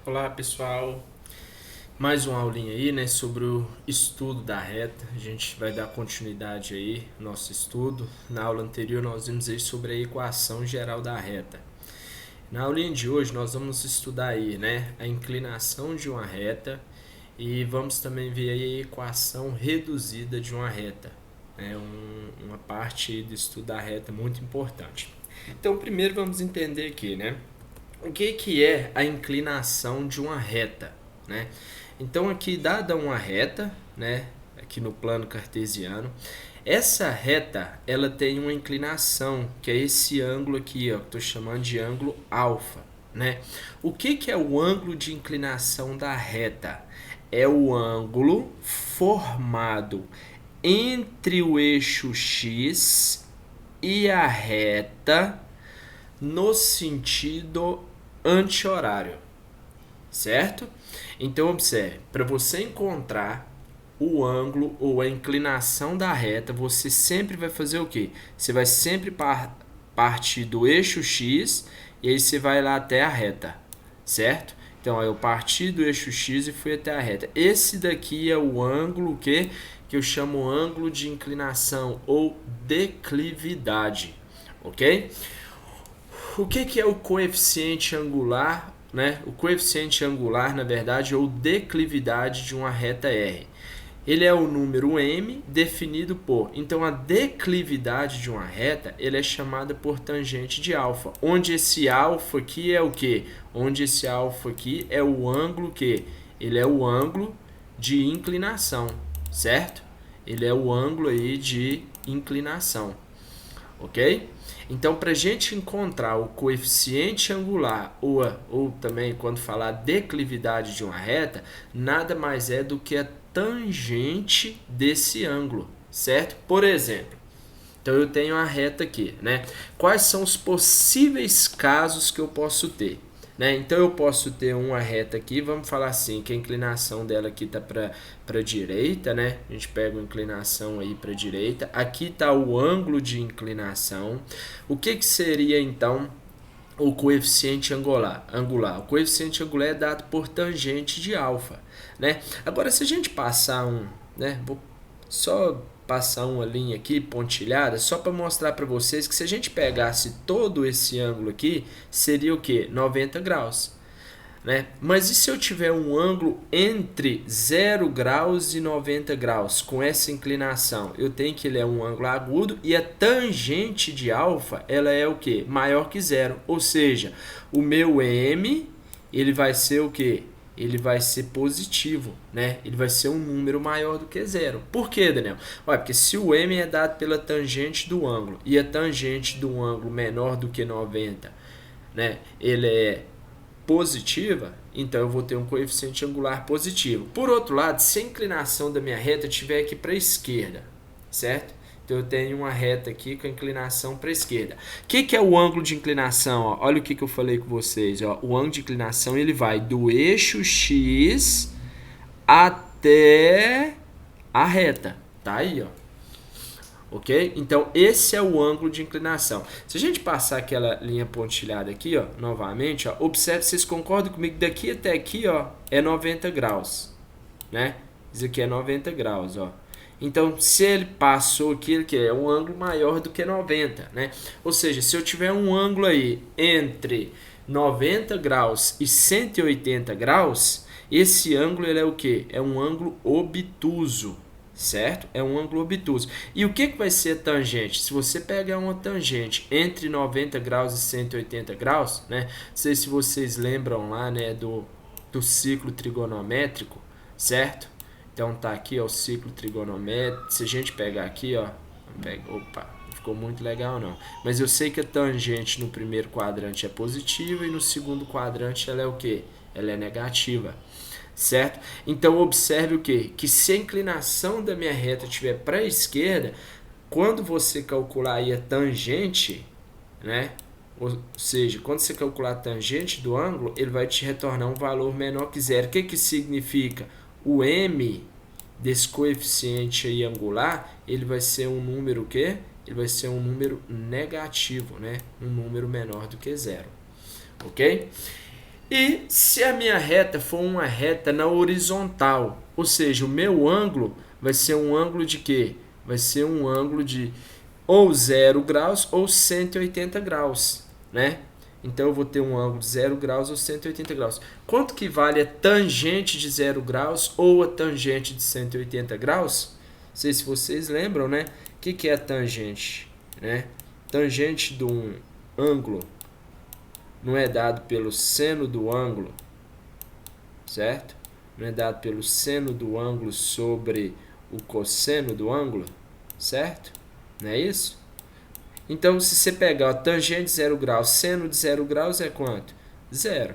Olá pessoal, mais uma aulinha aí, né, sobre o estudo da reta. A gente vai dar continuidade aí no nosso estudo. Na aula anterior nós vimos aí sobre a equação geral da reta. Na aulinha de hoje nós vamos estudar aí, né, a inclinação de uma reta e vamos também ver aí a equação reduzida de uma reta. É uma parte do estudo da reta muito importante. Então primeiro vamos entender aqui, né, o que é a inclinação de uma reta, né? Então aqui dada uma reta, né, aqui no plano cartesiano, essa reta ela tem uma inclinação, que é esse ângulo aqui, ó, que estou chamando de ângulo alfa, né? O que é o ângulo de inclinação da reta? É o ângulo formado entre o eixo x e a reta no sentido anti-horário, certo? Então observe, para você encontrar o ângulo ou a inclinação da reta, você sempre vai fazer o quê? Você vai sempre partir do eixo x e aí você vai lá até a reta, certo? Então eu parti do eixo x e fui até a reta. Esse daqui é o ângulo que eu chamo ângulo de inclinação ou declividade, ok? O que é o coeficiente angular, né? O coeficiente angular, na verdade, ou declividade de uma reta R. Ele é o número m definido por... Então, a declividade de uma reta ele é chamada por tangente de alfa, onde esse alfa aqui é o quê? Onde esse alfa aqui é o ângulo que? Ele é o ângulo de inclinação, certo? Ele é o ângulo aí de inclinação, ok? Então, para a gente encontrar o coeficiente angular ou também quando falar declividade de uma reta, nada mais é do que a tangente desse ângulo, certo? Por exemplo, então eu tenho a reta aqui, né? Quais são os possíveis casos que eu posso ter? Né? Então eu posso ter uma reta aqui, vamos falar assim, que a inclinação dela aqui está para a direita, né? A gente pega uma inclinação aí para a direita, aqui está o ângulo de inclinação. O que seria então o coeficiente angular? O coeficiente angular é dado por tangente de alfa, né? Agora se a gente passar né? Vou só passar uma linha aqui pontilhada só para mostrar para vocês que se a gente pegasse todo esse ângulo aqui, seria o que? 90 graus. Né? Mas e se eu tiver um ângulo entre 0 graus e 90 graus com essa inclinação? Eu tenho que ele é um ângulo agudo e a tangente de alfa ela é o que? Maior que zero. Ou seja, o meu m ele vai ser o que? Ele vai ser positivo, né? Ele vai ser um número maior do que zero. Por quê, Daniel? Olha, porque se o m é dado pela tangente do ângulo e a tangente do ângulo menor do que 90, né? Ele é positiva, então eu vou ter um coeficiente angular positivo. Por outro lado, se a inclinação da minha reta estiver aqui para a esquerda, certo? Então eu tenho uma reta aqui com a inclinação para a esquerda. O que é o ângulo de inclinação? Ó? Olha o que eu falei com vocês. Ó. O ângulo de inclinação ele vai do eixo x até a reta. Tá aí, ó. Ok? Então, esse é o ângulo de inclinação. Se a gente passar aquela linha pontilhada aqui, ó, novamente, ó, observe, vocês concordam comigo, daqui até aqui, ó, é 90 graus, né? Isso aqui é 90 graus, ó. Então, se ele passou aqui, ele é um ângulo maior do que 90, né? Ou seja, se eu tiver um ângulo aí entre 90 graus e 180 graus, esse ângulo ele é o quê? É um ângulo obtuso, certo? É um ângulo obtuso. E o que vai ser a tangente? Se você pegar uma tangente entre 90 graus e 180 graus, né? Não sei se vocês lembram lá, né, do ciclo trigonométrico, certo? Então tá aqui ó, o ciclo trigonométrico. Se a gente pegar aqui, ó, opa, não ficou muito legal não. Mas eu sei que a tangente no primeiro quadrante é positiva e no segundo quadrante ela é o quê? Ela é negativa, certo? Então observe o quê? Que se a inclinação da minha reta estiver para a esquerda, quando você calcular aí a tangente, né? Ou seja, quando você calcular a tangente do ângulo, ele vai te retornar um valor menor que zero. O que significa? O m desse coeficiente aí angular, ele vai ser um número o quê? Ele vai ser um número negativo, né? Um número menor do que zero. Ok? E se a minha reta for uma reta na horizontal, ou seja, o meu ângulo vai ser um ângulo de quê? Vai ser um ângulo de ou 0 graus ou 180 graus, né? Então eu vou ter um ângulo de 0 graus ou 180 graus. Quanto que vale a tangente de 0 graus ou a tangente de 180 graus? Não sei se vocês lembram, né? O que é a tangente? Né? Tangente de um ângulo não é dado pelo seno do ângulo, certo? Não é dado pelo seno do ângulo sobre o cosseno do ângulo, certo? Não é isso? Então, se você pegar a tangente de 0 graus, seno de 0 graus é quanto? 0.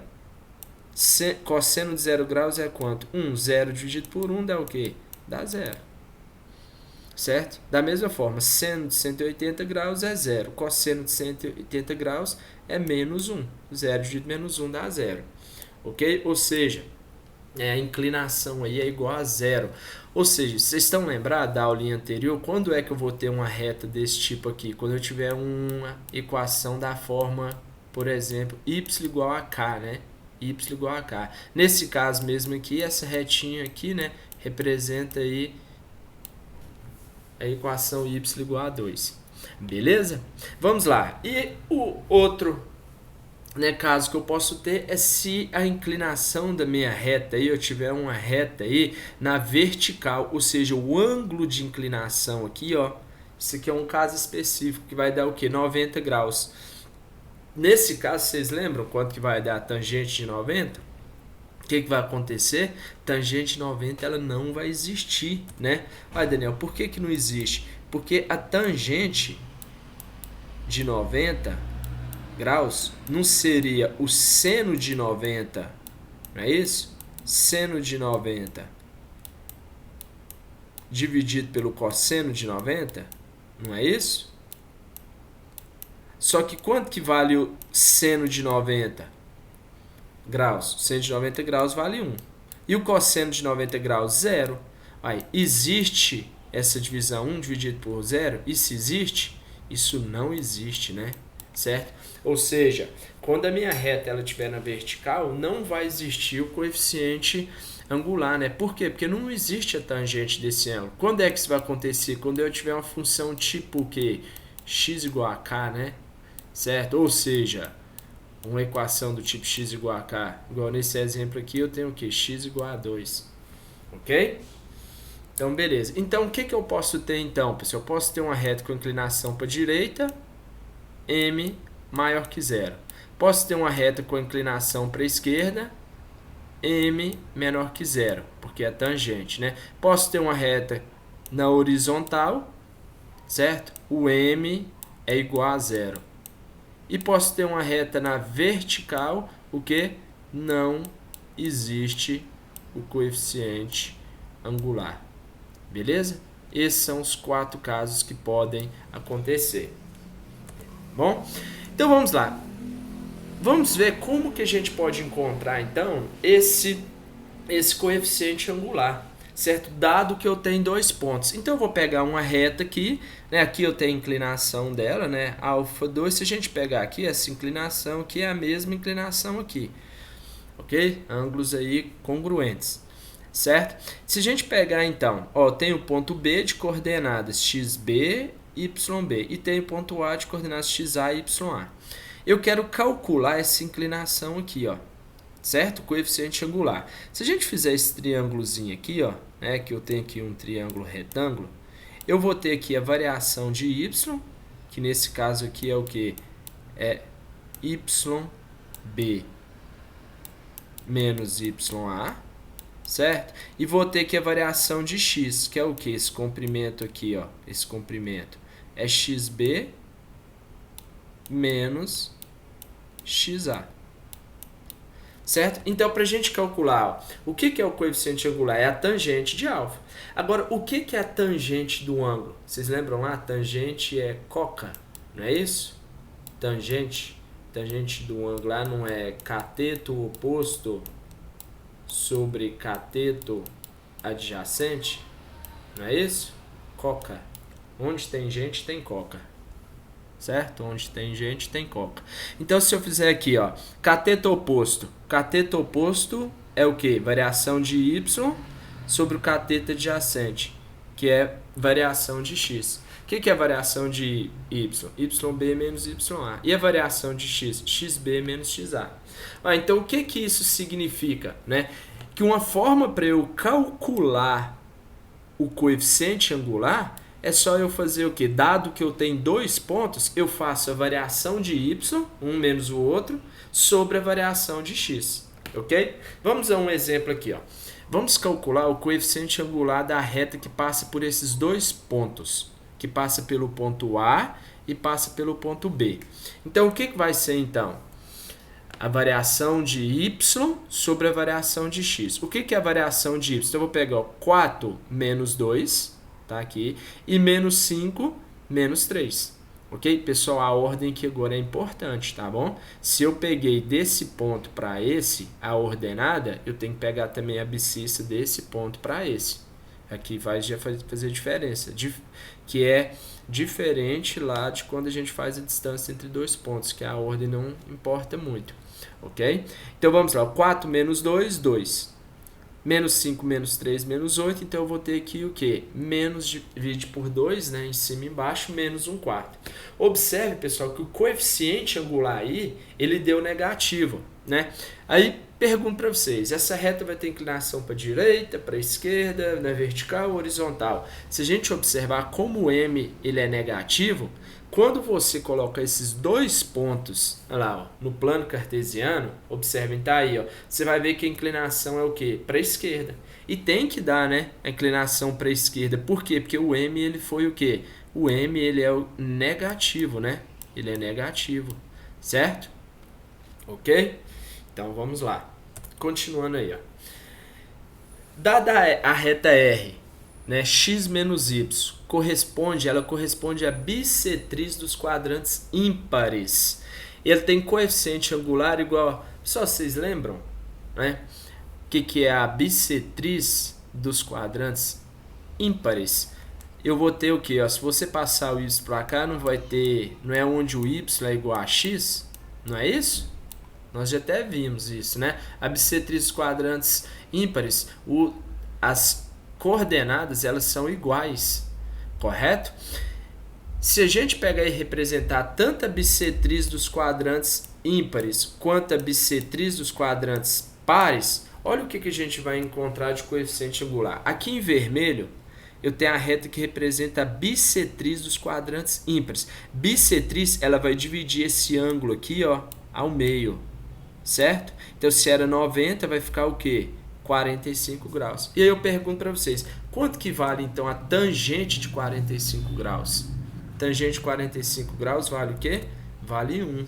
Cosseno de 0 graus é quanto? 1. 0 dividido por 1 dá o quê? Dá 0. Certo? Da mesma forma, seno de 180 graus é 0. Cosseno de 180 graus é menos 1. 0 dividido menos 1 dá 0. Ok? Ou seja, a inclinação aí é igual a 0. Ou seja, vocês estão lembrados da aulinha anterior? Quando é que eu vou ter uma reta desse tipo aqui? Quando eu tiver uma equação da forma, por exemplo, y igual a k, né? Y igual a k. Nesse caso mesmo aqui, essa retinha aqui, né, representa aí a equação y igual a 2. Beleza? Vamos lá. E o outro, né, caso que eu posso ter é se a inclinação da minha reta aí, eu tiver uma reta aí na vertical, ou seja, o ângulo de inclinação aqui, ó, isso aqui é um caso específico que vai dar o quê? 90 graus. Nesse caso, vocês lembram quanto que vai dar a tangente de 90? O que vai acontecer? Tangente 90 ela não vai existir, né? Vai, Daniel, por que não existe? Porque a tangente de 90 graus não seria o seno de 90, não é isso? Seno de 90 dividido pelo cosseno de 90, não é isso? Só que quanto que vale o seno de 90 graus? O seno de 90 graus vale 1. E o cosseno de 90 graus, 0. Aí, existe essa divisão 1 dividido por 0? Isso existe? Isso não existe, né? Certo? Ou seja, quando a minha reta ela estiver na vertical, não vai existir o coeficiente angular, né? Por quê? Porque não existe a tangente desse ângulo. Quando é que isso vai acontecer? Quando eu tiver uma função tipo o quê? X igual a k, né? Certo? Ou seja, uma equação do tipo x igual a k. Igual nesse exemplo aqui, eu tenho o quê? X igual a 2. Ok? Então, beleza. Então, o que eu posso ter, então, pessoal? Eu posso ter uma reta com inclinação para a direita, m maior que 0. Posso ter uma reta com inclinação para a esquerda, m menor que 0, porque é tangente, né? Posso ter uma reta na horizontal, certo? O m é igual a 0. E posso ter uma reta na vertical, o que? Não existe o coeficiente angular. Beleza? Esses são os 4 casos que podem acontecer. Bom, então vamos lá. Vamos ver como que a gente pode encontrar, então, esse coeficiente angular, certo? Dado que eu tenho 2 pontos. Então, eu vou pegar uma reta aqui, né? Aqui eu tenho a inclinação dela, né? Alfa 2, se a gente pegar aqui, essa inclinação aqui é a mesma inclinação aqui, ok? Ângulos aí congruentes, certo? Se a gente pegar, então, ó, tem o ponto B de coordenadas xb, yb, e tem o ponto A de coordenadas xa e ya. Eu quero calcular essa inclinação aqui, ó, certo? Coeficiente angular. Se a gente fizer esse triângulozinho aqui, ó, né, que eu tenho aqui um triângulo retângulo, eu vou ter aqui a variação de y, que nesse caso aqui é o que? É yb menos ya, certo? E vou ter aqui a variação de x, que é o que? Esse comprimento aqui, ó, esse comprimento é xb menos xa. Certo? Então, para a gente calcular, ó, o que é o coeficiente angular? É a tangente de alfa. Agora, o que é a tangente do ângulo? Vocês lembram lá? Tangente é coca, não é isso? Tangente do ângulo lá não é cateto oposto sobre cateto adjacente? Não é isso? Coca. Onde tem gente, tem coca. certo? Onde tem gente, tem coca. Então, se eu fizer aqui, ó, cateto oposto é o que? Variação de y sobre o cateto adjacente, que é variação de x. O que é a variação de y? YB menos YA. E a variação de x? XB menos XA. Então, o que isso significa? Né? Que uma forma para eu calcular o coeficiente angular é só eu fazer o quê? Dado que eu tenho dois pontos, eu faço a variação de y, um menos o outro, sobre a variação de x. Ok? Vamos a um exemplo aqui. Ó. Vamos calcular o coeficiente angular da reta que passa por esses dois pontos, que passa pelo ponto A e passa pelo ponto B. Então, o que vai ser, então? A variação de y sobre a variação de x. O que é a variação de y? Então, eu vou pegar ó, 4 menos 2, tá aqui, e menos 5 menos 3. Ok? Pessoal, a ordem aqui agora é importante, tá bom? Se eu peguei desse ponto para esse, a ordenada, eu tenho que pegar também a abscissa desse ponto para esse. Aqui vai já fazer diferença, que é diferente lá de quando a gente faz a distância entre dois pontos, que a ordem não importa muito. Ok? Então, vamos lá. 4 menos 2, 2. Menos 5, menos 3, menos 8. Então, eu vou ter aqui o quê? Menos divide por 2, né? Em cima e embaixo, menos 1 quarto. Observe, pessoal, que o coeficiente angular aí, ele deu negativo, né? Aí, pergunto para vocês, essa reta vai ter inclinação para a direita, para a esquerda, na vertical ou horizontal? Se a gente observar como o M ele é negativo, quando você coloca esses dois pontos lá, ó, no plano cartesiano, observem, tá aí, ó, você vai ver que a inclinação é o quê? Para a esquerda. E tem que dar, né, a inclinação para a esquerda. Por quê? Porque o M ele foi o quê? O M ele é o negativo, né? Ele é negativo, certo? Ok? Então, vamos lá. Continuando aí, ó. Dada a reta R, né, x menos y, ela corresponde à bissetriz dos quadrantes ímpares. Ele tem coeficiente angular igual... Só vocês lembram? Né? O que é a bissetriz dos quadrantes ímpares? Eu vou ter o quê? Ó, se você passar o y para cá, não vai ter... Não é onde o y é igual a x? Não é isso? Nós já até vimos isso, né? A bissetriz dos quadrantes ímpares, as coordenadas, elas são iguais, correto? Se a gente pegar e representar tanto a bissetriz dos quadrantes ímpares quanto a bissetriz dos quadrantes pares, olha o que a gente vai encontrar de coeficiente angular. Aqui em vermelho, eu tenho a reta que representa a bissetriz dos quadrantes ímpares. Bissetriz, ela vai dividir esse ângulo aqui, ó, ao meio. Certo? Então, se era 90, vai ficar o quê? 45 graus. E aí eu pergunto para vocês, quanto que vale, então, a tangente de 45 graus? Tangente de 45 graus vale o quê? Vale 1.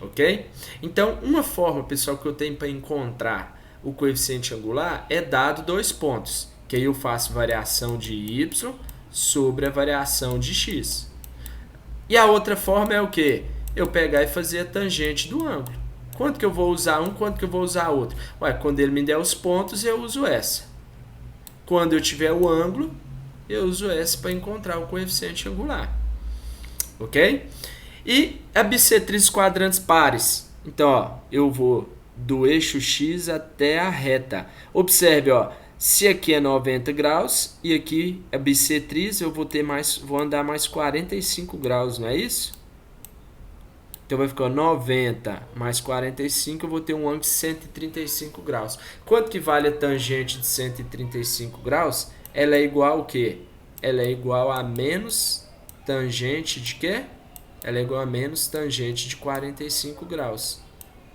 Ok? Então, uma forma, pessoal, que eu tenho para encontrar o coeficiente angular é dado dois pontos. Que aí eu faço variação de y sobre a variação de x. E a outra forma é o quê? Eu pegar e fazer a tangente do ângulo. Quanto que eu vou usar um, quanto que eu vou usar outro? Ué, quando ele me der os pontos, eu uso essa. Quando eu tiver o ângulo, eu uso essa para encontrar o coeficiente angular. Ok? E a bissetriz dos quadrantes pares. Então, ó, eu vou do eixo X até a reta. Observe, ó, se aqui é 90 graus e aqui a bissetriz, eu vou andar mais 45 graus, não é isso? Então, vai ficar 90 mais 45, eu vou ter um ângulo de 135 graus. Quanto que vale a tangente de 135 graus? Ela é igual ao quê? Ela é igual a menos tangente de quê? Ela é igual a menos tangente de 45 graus.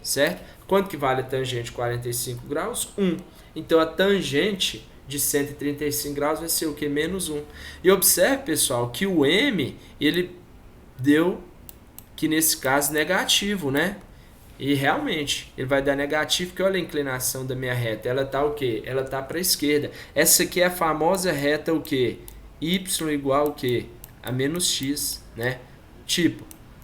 Certo? Quanto que vale a tangente de 45 graus? 1. Então, a tangente de 135 graus vai ser o quê? Menos 1. E observe, pessoal, que o M, ele deu... que nesse caso negativo, né? E realmente, ele vai dar negativo, porque olha a inclinação da minha reta. Ela tá o quê? Ela tá para a esquerda. Essa aqui é a famosa reta o quê? Y igual o quê? A menos x, né? Tipo,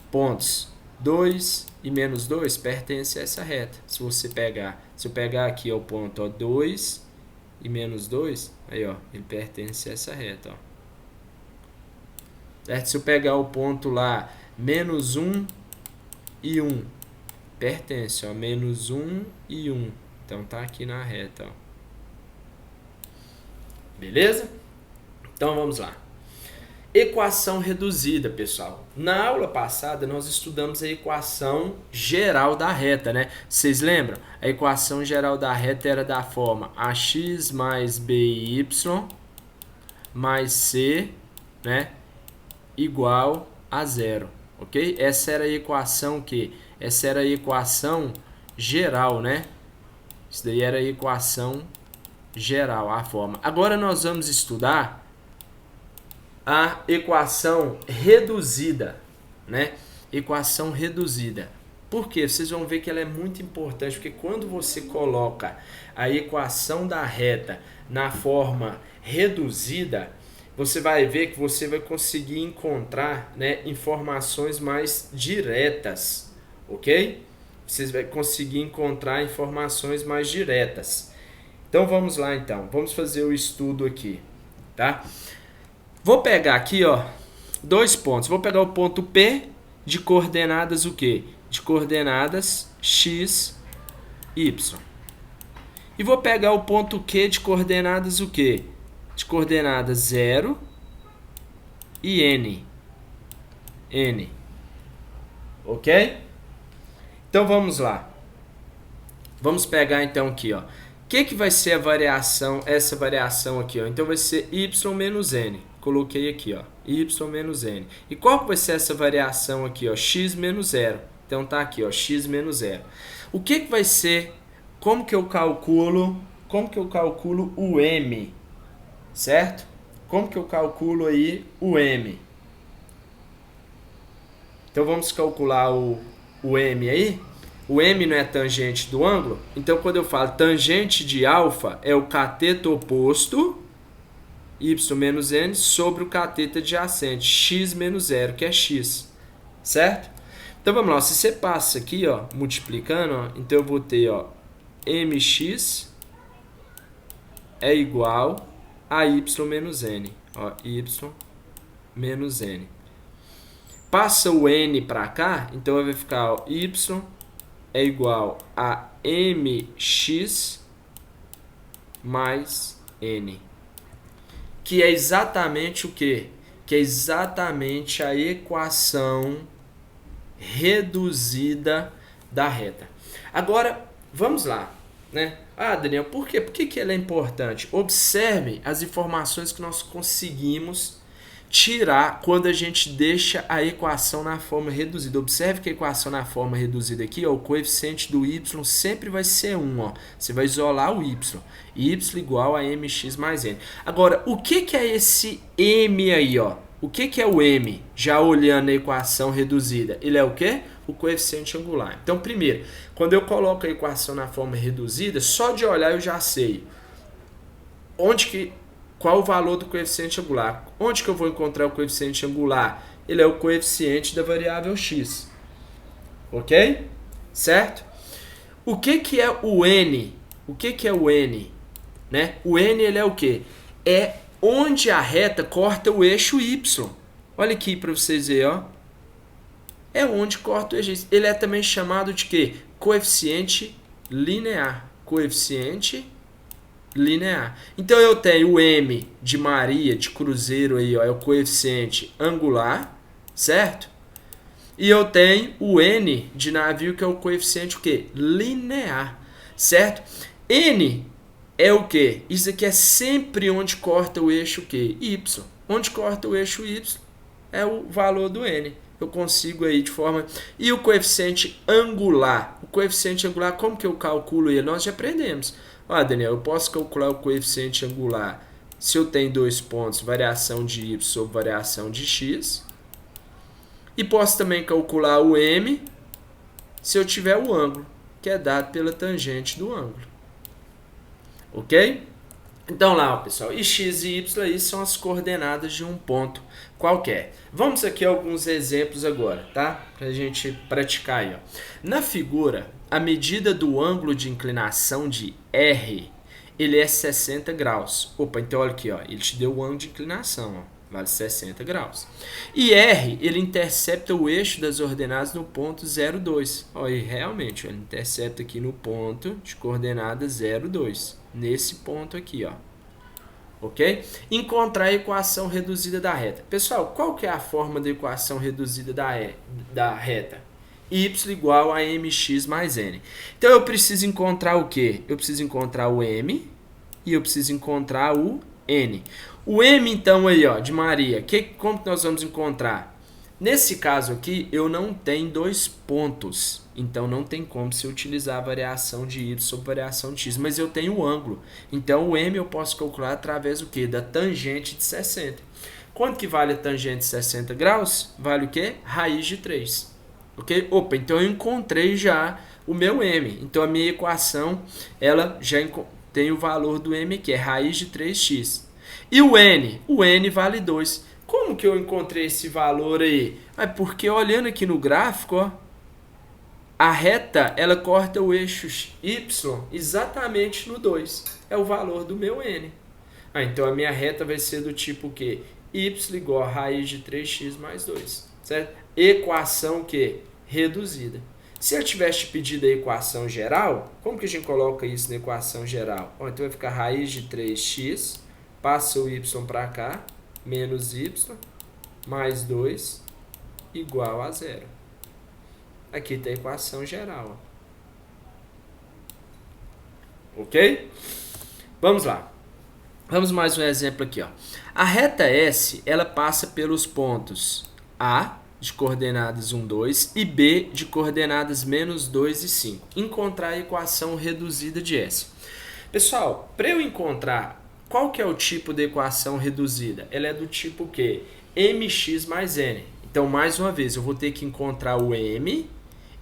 pontos 2 e menos 2 pertence a essa reta. Se eu pegar aqui ó, o ponto ó, 2 e menos 2, aí ó, ele pertence a essa reta, ó. Certo? Se eu pegar o ponto lá Menos 1 e 1. Pertence, ó. Menos 1 e 1. Então tá aqui na reta, ó. Beleza? Então vamos lá. Equação reduzida, pessoal. Na aula passada nós estudamos a equação geral da reta, né? Vocês lembram? A equação geral da reta era da forma ax mais by mais c, né, igual a zero, ok? Essa era a equação essa era a equação geral, né? Isso daí era a equação geral, a forma. Agora nós vamos estudar a equação reduzida, né? Equação reduzida. Por quê? Vocês vão ver que ela é muito importante, porque quando você coloca a equação da reta na forma reduzida, você vai ver que você vai conseguir encontrar, né, informações mais diretas, ok? Vocês vão conseguir encontrar informações mais diretas. Então vamos lá então, vamos fazer o estudo aqui, tá? Vou pegar aqui, ó, 2 pontos. Vou pegar o ponto P de coordenadas o quê? De coordenadas x, y. E vou pegar o ponto Q de coordenadas o quê? De coordenadas 0 e n. N. Ok? Então vamos lá. Vamos pegar então aqui, ó. O que vai ser a variação, essa variação aqui, ó? Então vai ser y menos n. Coloquei aqui, ó, y menos n. E qual que vai ser essa variação aqui, ó? X menos 0. Então tá aqui, ó, x menos 0. O que vai ser, como que eu calculo o m, certo? Como que eu calculo aí o m? Então vamos calcular o m aí. O m não é tangente do ângulo? Então quando eu falo tangente de alfa é o cateto oposto, y menos n, sobre o cateto adjacente, x menos 0, que é x, certo? Então vamos lá, se você passa aqui, ó, multiplicando, ó, então eu vou ter, ó, mx é igual a y menos n, ó, y menos n. Passa o n para cá, então vai ficar, ó, y é igual a mx mais n. Que é exatamente o quê? Que é exatamente a equação reduzida da reta. Agora, vamos lá, né? Ah, Daniel, por quê? Por que ela é importante? Observe as informações que nós conseguimos tirar quando a gente deixa a equação na forma reduzida. Observe que a equação na forma reduzida aqui, ó, o coeficiente do y sempre vai ser 1. Ó. Você vai isolar o y. Y igual a mx mais n. Agora, o que é esse m aí? Ó? O que é o m? Já olhando a equação reduzida. Ele é o quê? O coeficiente angular. Então, primeiro, quando eu coloco a equação na forma reduzida, só de olhar eu já sei qual o valor do coeficiente angular. Onde que eu vou encontrar o coeficiente angular? Ele é o coeficiente da variável x. Ok? Certo? O que é o n? O que é o n? Né? O n ele é o quê? É onde a reta corta o eixo y. Olha aqui para vocês verem, ó. É onde corta o eixo y. Ele é também chamado de quê? Coeficiente linear. Coeficiente linear. Então eu tenho o m de Maria, de cruzeiro aí, ó, é o coeficiente angular, certo? E eu tenho o n de navio, que é o coeficiente o quê? Linear, certo? N é o quê? Isso aqui é sempre onde corta o eixo o quê? Y. Onde corta o eixo y é o valor do n. Eu consigo aí de forma... E o coeficiente angular? O coeficiente angular, como que eu calculo ele? Nós já aprendemos. Ah, Daniel, eu posso calcular o coeficiente angular se eu tenho 2 pontos, variação de y sobre variação de x. E posso também calcular o m se eu tiver o ângulo, que é dado pela tangente do ângulo. Ok? Então lá, pessoal, e x e y aí são as coordenadas de um ponto qualquer. Vamos aqui a alguns exemplos agora, tá? Pra gente praticar aí, ó. Na figura, a medida do ângulo de inclinação de R, ele é 60 graus. Opa, então olha aqui, ó, ele te deu o ângulo de inclinação, ó. vale 60 graus. E R, ele intercepta o eixo das ordenadas no ponto 0, 2. Olha, realmente, ele intercepta aqui no ponto de coordenada 0, 2. Nesse ponto aqui, ó. Ok? Encontrar a equação reduzida da reta. Pessoal, qual que é a forma da equação reduzida da reta? Y igual a mx mais n. Então, eu preciso encontrar o quê? Eu preciso encontrar o m e eu preciso encontrar o n. O m, então, aí, ó, de Maria, como que nós vamos encontrar? Nesse caso aqui, eu não tenho dois pontos. Então, não tem como se utilizar a variação de y sobre variação de x. Mas eu tenho o ângulo. Então, o m eu posso calcular através do quê? Da tangente de 60. Quanto que vale a tangente de 60 graus? Vale o quê? Raiz de 3. Ok? Opa, então eu encontrei já o meu m. Então, a minha equação, ela já tem o valor do m, que é raiz de 3x. E o n? O n vale 2. Como que eu encontrei esse valor aí? É porque olhando aqui no gráfico, ó, a reta, ela corta o eixo y exatamente no 2. É o valor do meu n. Então, a minha reta vai ser do tipo que y igual a raiz de 3x mais 2. Certo? Equação que? Reduzida. Se eu tivesse pedido a equação geral, como que a gente coloca isso na equação geral? Bom, então vai ficar raiz de 3x, passa o y para cá, menos y, mais 2, igual a 0. Aqui está a equação geral. Ok? Vamos lá. Vamos mais um exemplo aqui, ó. A reta S, ela passa pelos pontos A, de coordenadas 1, 2, e B, de coordenadas menos 2 e 5. Encontrar a equação reduzida de S. Pessoal, para eu encontrar qual que é o tipo de equação reduzida, ela é do tipo que mx mais n. Então, mais uma vez, eu vou ter que encontrar o m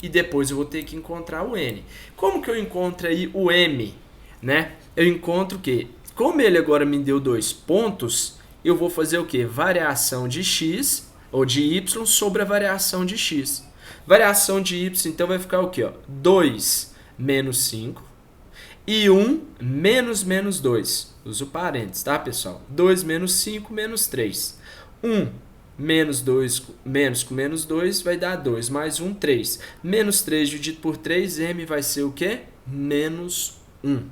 e depois eu vou ter que encontrar o n. Como que eu encontro aí o m? Né? Eu encontro o quê? Como ele agora me deu 2 pontos, eu vou fazer o quê? Variação de x ou de y sobre a variação de x. Variação de y, então, vai ficar o quê? 2 menos 5 e 1 menos menos 2. Uso parênteses, tá, pessoal? 2 menos 5 menos 3. 1 menos 2 menos com menos 2 vai dar 2, mais 1, 3. Menos 3 dividido por 3, m vai ser o quê? Menos 1.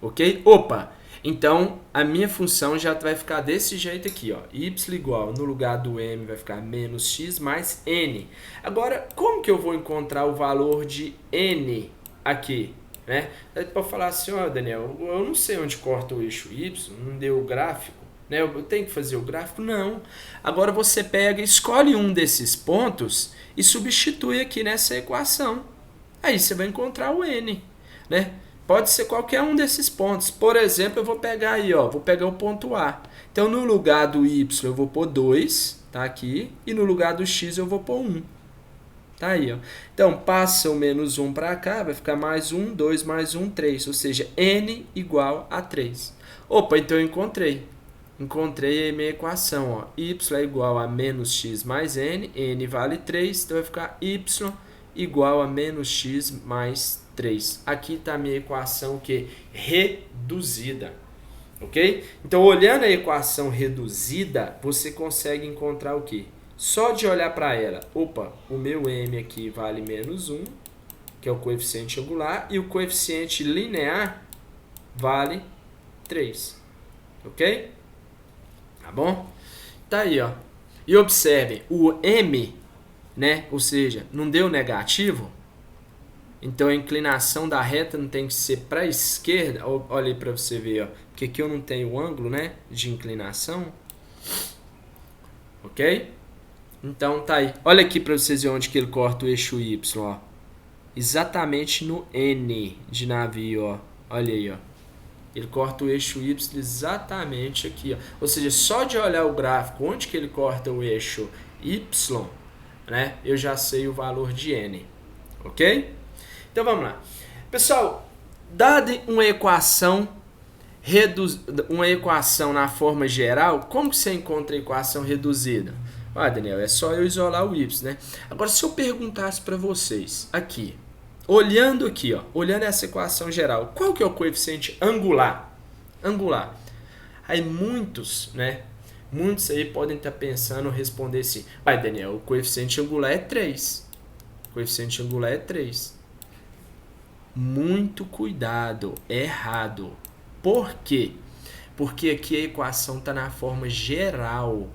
Ok? Opa! Então, a minha função já vai ficar desse jeito aqui, ó. Y igual, no lugar do m, vai ficar menos x mais n. Agora, como que eu vou encontrar o valor de n aqui? Né? Para falar assim, ó, Daniel, eu não sei onde corta o eixo y, não deu o gráfico, né? Eu tenho que fazer o gráfico? Não. Agora você pega, escolhe um desses pontos e substitui aqui nessa equação. Aí você vai encontrar o n, né? Pode ser qualquer um desses pontos. Por exemplo, eu vou pegar aí, ó, vou pegar o ponto A. Então, no lugar do y eu vou pôr 2, tá aqui, e no lugar do x eu vou pôr 1. Tá aí, ó. Então, passa o menos 1 para cá, vai ficar mais 1, 2 mais 1, 3. Ou seja, n igual a 3. Opa, então eu encontrei. Encontrei a minha equação, ó. Y é igual a menos x mais n, n vale 3, então vai ficar y igual a menos x mais 3. Aqui está a minha equação que reduzida. Ok? Então, olhando a equação reduzida, você consegue encontrar o quê? Só de olhar para ela, opa, o meu m aqui vale menos 1, que é o coeficiente angular, e o coeficiente linear vale 3. Ok? Tá bom? Tá aí, ó. E observe, o m, né? Ou seja, não deu negativo, então a inclinação da reta não tem que ser para a esquerda. Olha aí para você ver, ó, porque aqui eu não tenho ângulo, né, de inclinação. Ok? Então tá aí. Olha aqui para vocês verem onde que ele corta o eixo y, ó. Exatamente no N de navio, ó. Olha aí, ó. Ele corta o eixo y exatamente aqui, ó. Ou seja, só de olhar o gráfico onde que ele corta o eixo y, né, eu já sei o valor de n. Ok? Então vamos lá. Pessoal, dada uma equação na forma geral, como que você encontra a equação reduzida? Ah, Daniel, é só eu isolar o y, né? Agora, se eu perguntasse para vocês aqui, olhando aqui, ó, olhando essa equação geral, qual que é o coeficiente angular? Angular. Aí muitos, né? Muitos aí podem estar pensando, responder assim, vai Daniel, o coeficiente angular é 3. O coeficiente angular é 3. Muito cuidado, é errado. Por quê? Porque aqui a equação está na forma geral.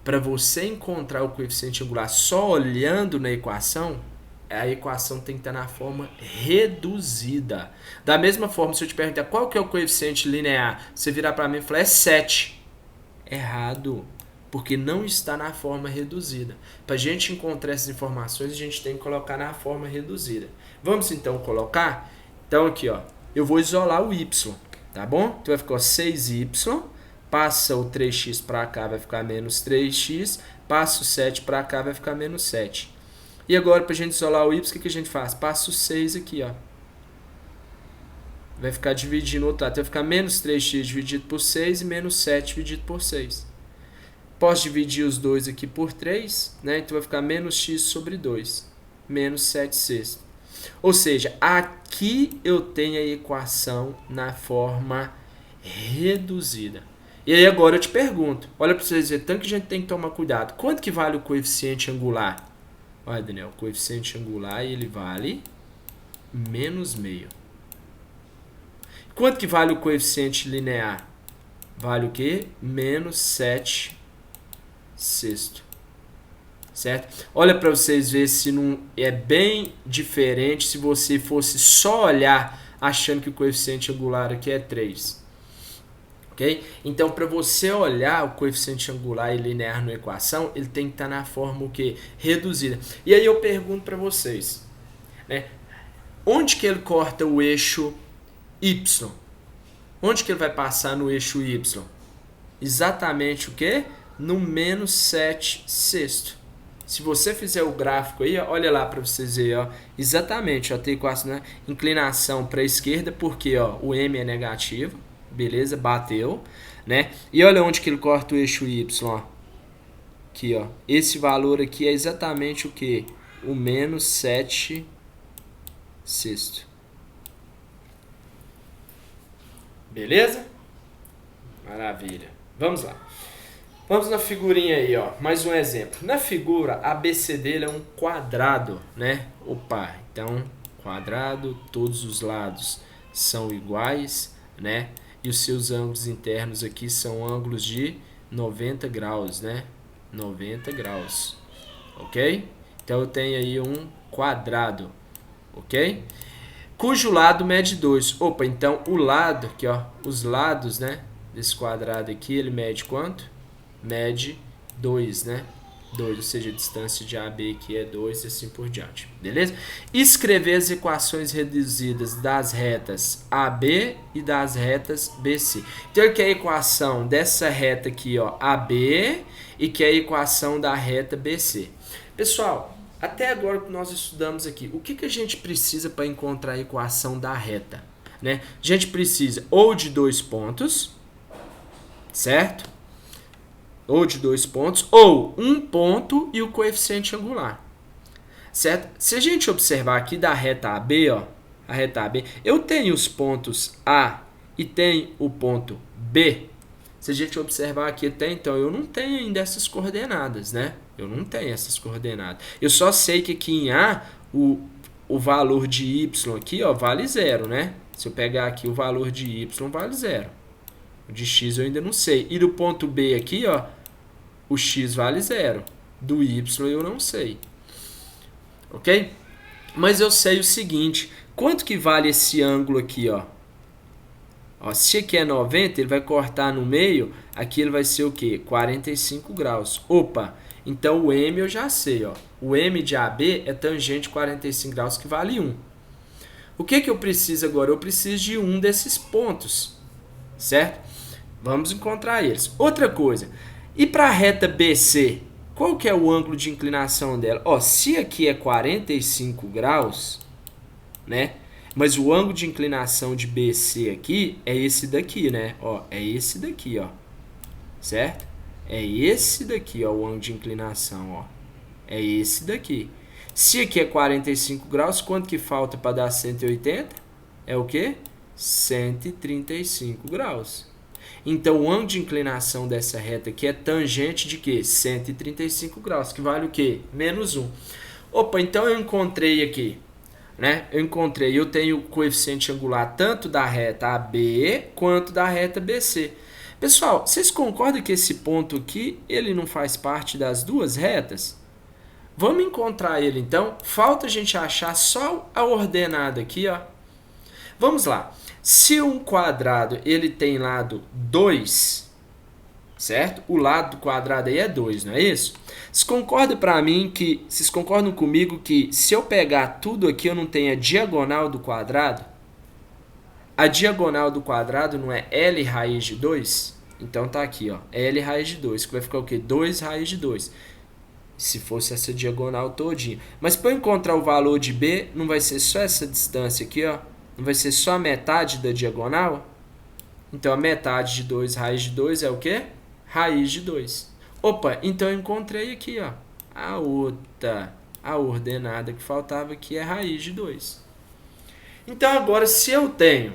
Para você encontrar o coeficiente angular só olhando na equação, a equação tem que estar na forma reduzida. Da mesma forma, se eu te perguntar qual que é o coeficiente linear, você virar para mim e falar, é 7. Errado, porque não está na forma reduzida. Para a gente encontrar essas informações, a gente tem que colocar na forma reduzida. Vamos então colocar? Então aqui, ó, eu vou isolar o y, tá bom? Então vai ficar 6y, passa o 3x para cá, vai ficar menos 3x, passa o 7 para cá, vai ficar menos 7. E agora, para a gente isolar o y, o que a gente faz? Passa o 6 aqui, ó. Vai ficar dividindo o outro lado. Então vai ficar menos 3x dividido por 6 e menos 7 dividido por 6. Posso dividir os dois aqui por 3, né? Então vai ficar menos x sobre 2. Menos 7 sextos. Ou seja, aqui eu tenho a equação na forma reduzida. E aí agora eu te pergunto. Olha para vocês verem, tanto que a gente tem que tomar cuidado. Quanto que vale o coeficiente angular? Olha, Daniel, o coeficiente angular ele vale menos meio. Quanto que vale o coeficiente linear? Vale o quê? Menos 7 sexto. Certo? Olha para vocês verem se não é bem diferente se você fosse só olhar achando que o coeficiente angular aqui é 3. Ok? Então, para você olhar o coeficiente angular e linear na equação, ele tem que estar na forma o quê? Reduzida. E aí eu pergunto para vocês, né? Onde que ele corta o eixo y? Onde que ele vai passar no eixo y? Exatamente o quê? No menos 7 sexto. Se você fizer o gráfico aí, ó, olha lá para vocês verem, ó, exatamente, ó, tem equação, né? Inclinação para a esquerda, porque ó, o m é negativo, beleza? Bateu, né? E olha onde que ele corta o eixo y, ó. Aqui, ó. Esse valor aqui é exatamente o que? O menos 7 sexto. Beleza? Maravilha. Vamos lá. Vamos na figurinha aí, ó. Mais um exemplo. Na figura, a BC dele é um quadrado, né? Opa, então, quadrado, todos os lados são iguais, né? E os seus ângulos internos aqui são ângulos de 90 graus, né? 90 graus, ok? Então, eu tenho aí um quadrado, ok? Cujo lado mede 2. Opa, então o lado aqui, ó, os lados, né, desse quadrado aqui, ele mede quanto? Mede 2, né? 2, ou seja, a distância de AB aqui é 2 e assim por diante, beleza? Escrever as equações reduzidas das retas AB e das retas BC. Então, que é a equação dessa reta aqui, ó, AB, e que é a equação da reta BC. Pessoal, até agora que nós estudamos aqui, o que a gente precisa para encontrar a equação da reta? Né? A gente precisa ou de 2 pontos, certo? Ou de 2 pontos, ou um ponto e o coeficiente angular, certo? Se a gente observar aqui da reta AB, ó, a reta AB, eu tenho os pontos A e tenho o ponto B. Se a gente observar aqui até então, eu não tenho ainda essas coordenadas, né? Eu não tenho essas coordenadas. Eu só sei que aqui em A, o valor de Y aqui, ó, vale 0, né? Se eu pegar aqui o valor de Y, vale 0. O de X eu ainda não sei. E do ponto B aqui, ó, o X vale 0. Do Y eu não sei. Ok? Mas eu sei o seguinte. Quanto que vale esse ângulo aqui, ó? Ó, se aqui é 90, ele vai cortar no meio. Aqui ele vai ser o quê? 45 graus. Opa! Então o M eu já sei, ó. O M de AB é tangente 45 graus, que vale 1. O que eu preciso agora? Eu preciso de um desses pontos, certo? Vamos encontrar eles. Outra coisa, e para a reta BC, qual que é o ângulo de inclinação dela? Ó, se aqui é 45 graus, né? Mas o ângulo de inclinação de BC aqui é esse daqui, né? Ó, é esse daqui, ó. Certo? É esse daqui, ó, o ângulo de inclinação, ó. É esse daqui. Se aqui é 45 graus, quanto que falta para dar 180? É o quê? 135 graus. Então, o ângulo de inclinação dessa reta aqui é tangente de quê? 135 graus, que vale o quê? Menos 1. Opa, então eu encontrei aqui, né? Eu tenho o coeficiente angular tanto da reta AB quanto da reta BC. Pessoal, vocês concordam que esse ponto aqui, ele não faz parte das duas retas? Vamos encontrar ele então. Falta a gente achar só a ordenada aqui, ó. Vamos lá. Se um quadrado ele tem lado 2, certo? O lado do quadrado aí é 2, não é isso? Vocês concordam comigo que se eu pegar tudo aqui eu não tenho a diagonal do quadrado? A diagonal do quadrado não é L raiz de 2? Então tá aqui, ó, L raiz de 2, que vai ficar o quê? 2 raiz de 2. Se fosse essa diagonal todinha. Mas para eu encontrar o valor de B, não vai ser só essa distância aqui, ó? Não vai ser só a metade da diagonal? Então, a metade de 2 raiz de 2 é o quê? Raiz de 2. Opa, então eu encontrei aqui, ó. A ordenada que faltava aqui é raiz de 2. Então, agora, se eu tenho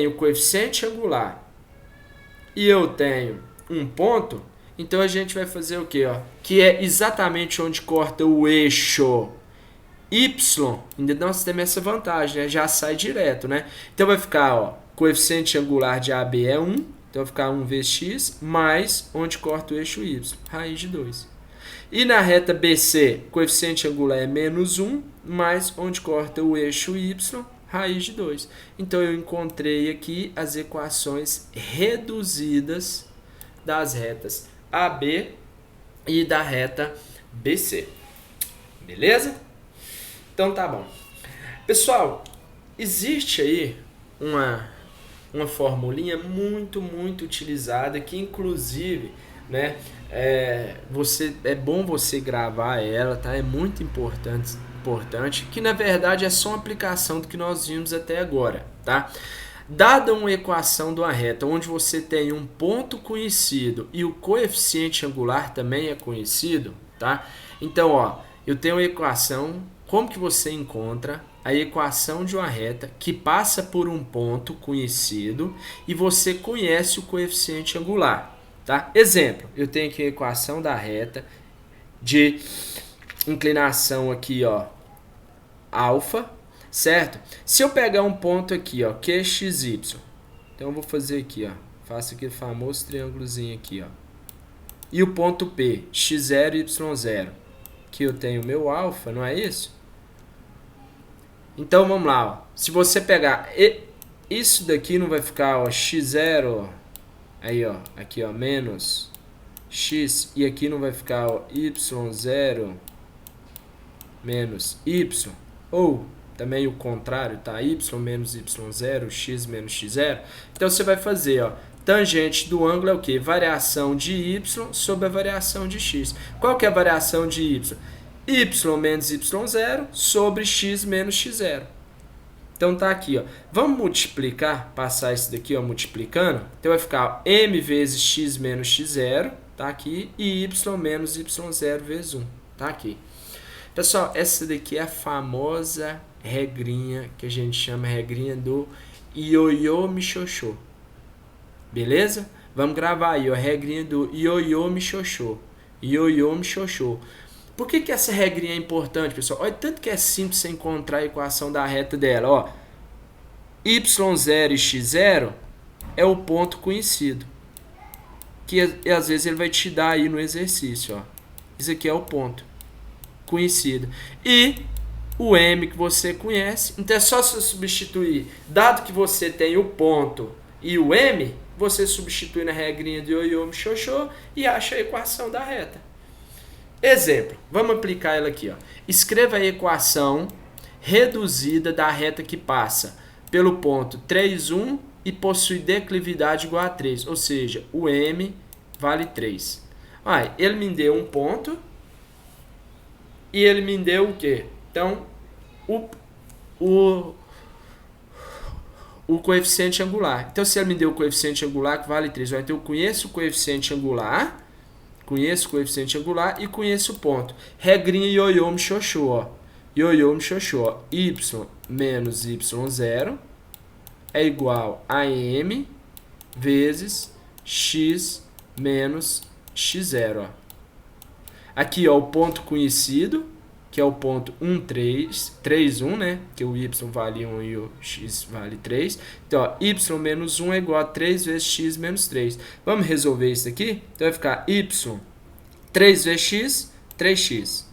o coeficiente angular e eu tenho um ponto, então a gente vai fazer o quê, ó? Que é exatamente onde corta o eixo Y, ainda nós temos essa vantagem, né? Já sai direto, né? Então vai ficar, ó, coeficiente angular de AB é 1, então vai ficar 1 vezes x, mais onde corta o eixo Y, raiz de 2. E na reta BC, coeficiente angular é menos 1, mais onde corta o eixo Y, raiz de 2. Então eu encontrei aqui as equações reduzidas das retas AB e da reta BC. Beleza? Então tá bom. Pessoal, existe aí uma formulinha muito utilizada que inclusive, né, é bom você gravar ela, tá? É muito importante, que na verdade é só uma aplicação do que nós vimos até agora, tá? Dada uma equação de uma reta onde você tem um ponto conhecido e o coeficiente angular também é conhecido, tá? Então, ó, eu tenho uma equação. Como que você encontra a equação de uma reta que passa por um ponto conhecido e você conhece o coeficiente angular, tá? Exemplo, eu tenho aqui a equação da reta de inclinação aqui, ó, alfa, certo? Se eu pegar um ponto aqui, ó, que é xy, então eu vou fazer aqui, ó, faço aquele famoso triângulozinho aqui, ó, e o ponto P, x0 e y0, que eu tenho meu alfa, não é isso? Então vamos lá, ó. Se você pegar isso daqui não vai ficar, ó, x0, aí, ó, aqui, ó, menos x, e aqui não vai ficar, ó, y0 menos y, ou também o contrário, tá? Y menos y0, x menos x0. Então você vai fazer, ó, tangente do ângulo é o quê? Variação de y sobre a variação de x. Qual que é a variação de y? Y menos y0 sobre x menos x0. Então tá aqui, ó. Vamos multiplicar, passar isso daqui, ó, multiplicando. Então vai ficar m vezes x menos x0, tá aqui, e y menos y0 vezes 1, tá aqui. Pessoal, essa daqui é a famosa regrinha que a gente chama regrinha do ioiô michôchô. Beleza? Vamos gravar aí, ó, a regrinha do ioiô michôchô. Ioiô michôchô. Por que essa regrinha é importante, pessoal? Olha, tanto que é simples você encontrar a equação da reta dela. Ó, y0 e x0 é o ponto conhecido. Que às vezes ele vai te dar aí no exercício. Ó. Isso aqui é o ponto conhecido. E o m que você conhece. Então é só você substituir. Dado que você tem o ponto e o m, você substitui na regrinha de ioiô michôchô e acha a equação da reta. Exemplo, vamos aplicar ela aqui, ó. Escreva a equação reduzida da reta que passa pelo ponto 3, 1 e possui declividade igual a 3, ou seja, o m vale 3. Ele me deu um ponto e ele me deu o quê? Então, o coeficiente angular. Então, se ele me deu o coeficiente angular que vale 3, então eu conheço o coeficiente angular e conheço o ponto. Regrinha ioiô michôchô, ó. Ioiô michôchô, ó. Y menos y0 é igual a m vezes x menos x0. Ó. Aqui, ó, o ponto conhecido, que é o ponto 1, 3, 3, 1, né? Que o y vale 1 e o x vale 3. Então, ó, y menos 1 é igual a 3 vezes x menos 3. Vamos resolver isso aqui? Então, vai ficar y, 3 vezes x, 3x.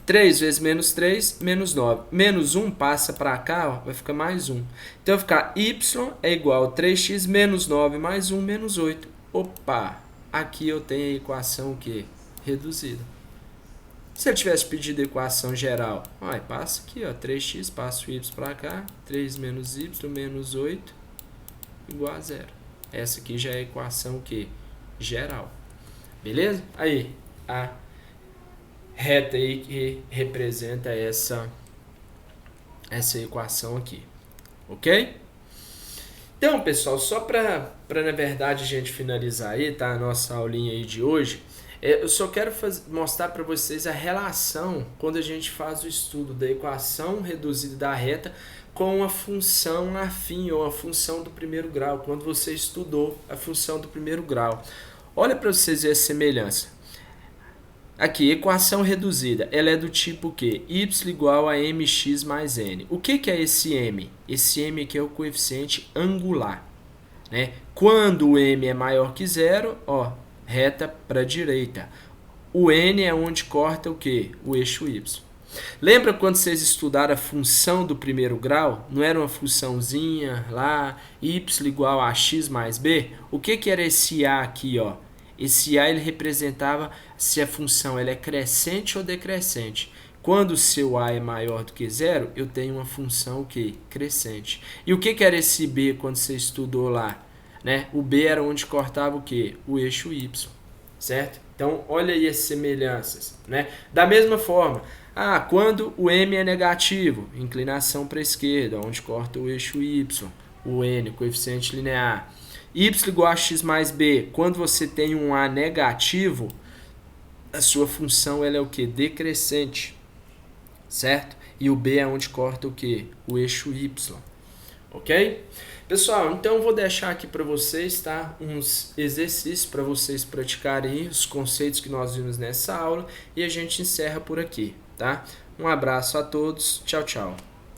3 vezes menos 3, menos 9. Menos 1 passa para cá, ó, vai ficar mais 1. Então, vai ficar y é igual a 3x menos 9 mais 1, menos 8. Opa! Aqui eu tenho a equação o quê? Reduzida. Se ele tivesse pedido a equação geral, ó, passa aqui, ó, 3x, passa o y para cá, 3 menos y menos 8 igual a 0. Essa aqui já é a equação o quê? Geral. Beleza? Aí, a reta aí que representa essa equação aqui. Ok? Então, pessoal, só para na verdade a gente finalizar aí, tá? A nossa aulinha aí de hoje, eu só quero mostrar para vocês a relação quando a gente faz o estudo da equação reduzida da reta com a função afim ou a função do primeiro grau, quando você estudou a função do primeiro grau. Olha para vocês verem a semelhança. Aqui, equação reduzida, ela é do tipo que y igual a mx mais n. O que é esse m? Esse m aqui é o coeficiente angular. Né? Quando o m é maior que zero, ó, reta para a direita. O n é onde corta o quê? O eixo y. Lembra quando vocês estudaram a função do primeiro grau? Não era uma funçãozinha lá, y igual a x mais b? O que era esse a aqui, ó? Esse a ele representava se a função ela é crescente ou decrescente. Quando o seu a é maior do que zero, eu tenho uma função o quê? Crescente. E o que era esse b quando você estudou lá? Né? O b era onde cortava o quê? O eixo y, certo? Então, olha aí as semelhanças, né? Da mesma forma, quando o m é negativo, inclinação para a esquerda, onde corta o eixo y, o n, coeficiente linear. Y igual a x mais b, quando você tem um a negativo, a sua função ela é o quê? Decrescente, certo? E o b é onde corta o quê? O eixo y, ok? Pessoal, então eu vou deixar aqui para vocês, tá? Uns exercícios para vocês praticarem os conceitos que nós vimos nessa aula e a gente encerra por aqui, tá? Um abraço a todos, tchau, tchau.